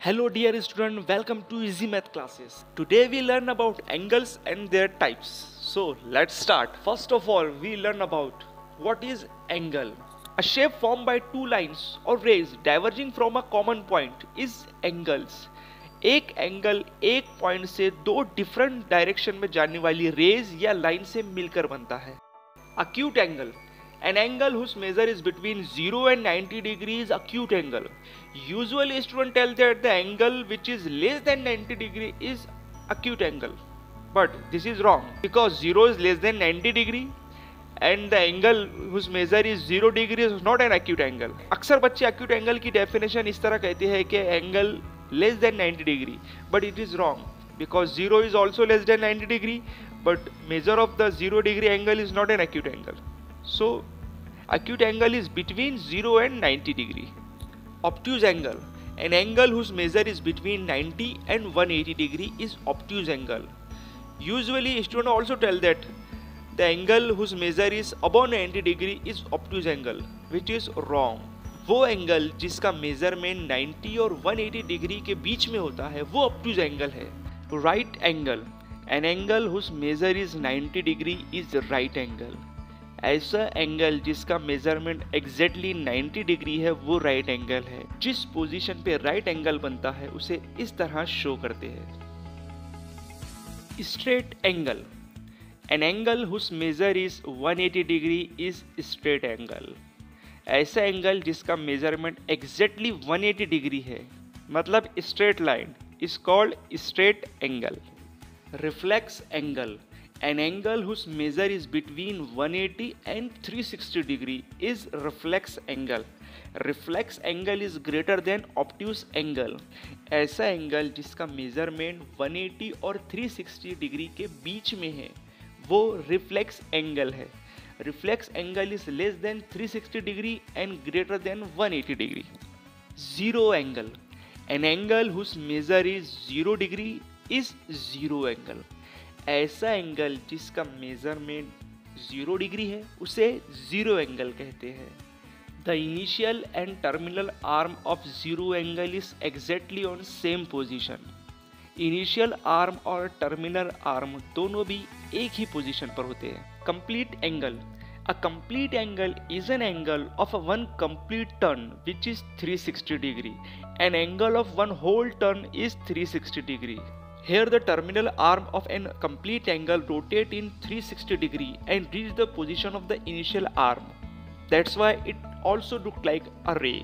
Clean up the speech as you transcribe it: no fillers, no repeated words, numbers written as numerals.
Hello dear student, welcome to Easy Math classes. Today we learn about angles and their types. So let's start. First of all, we learn about what is angle. A shape formed by two lines or rays diverging from a common point is angles. एक angle एक point से दो different direction में जाने वाली raise या line से मिलकर बनता है. Acute angle. An angle whose measure is between 0 and 90 degree is acute angle. Usually students tell that the angle which is less than 90 degree is acute angle. But this is wrong because 0 is less than 90 degree and the angle whose measure is 0 degree is not an acute angle. अक्सर बच्चे acute angle की definition इस तरह कहते हैं कि angle less than 90 degree, but it is wrong because 0 is also less than 90 degree, but measure of the 0 degree angle is not an acute angle. So acute angle is between 0 and 90 degree. Obtuse angle. An angle whose measure is between 90 and 180 degree is obtuse angle. Usually students also tell that the angle whose measure is above 90 degree is obtuse angle, which is wrong. वो angle जिसका measurement 90 और 180 degree के बीच में होता है वो obtuse angle है. Right angle. An angle whose measure is 90 degree is right angle. ऐसा एंगल जिसका मेजरमेंट एग्जैक्टली 90 डिग्री है वो राइट एंगल है. जिस पोजीशन पे राइट एंगल बनता है उसे इस तरह शो करते हैं. Straight angle. An angle whose measure is 180 degree is straight angle. ऐसा एंगल जिसका मेजरमेंट एग्जैक्टली 180 डिग्री है मतलब straight line is called straight angle. Reflex angle. An angle whose measure is between 180 and 360 degree is reflex angle. Reflex angle is greater than obtuse angle. ऐसा angle जिसका measurement 180 और 360 degree के बीच में है वो रिफ्लेक्स एंगल है. Reflex angle is less than 360 degree and greater than 180 degree. Zero angle. An angle whose measure is 0 degree is zero angle. ऐसा एंगल जिसका मेजरमेंट 0 डिग्री है उसे जीरो एंगल कहते हैं. The initial and terminal arm of zero angle is exactly on same position. Initial arm और terminal arm दोनों भी एक ही पोजीशन पर होते हैं. Complete angle. A complete angle is an angle of a one complete turn which is 360 degree. An angle of one whole turn is 360 degree. Here the terminal arm of an complete angle rotate in 360 degree and reach the position of the initial arm. That's why it also look like a ray.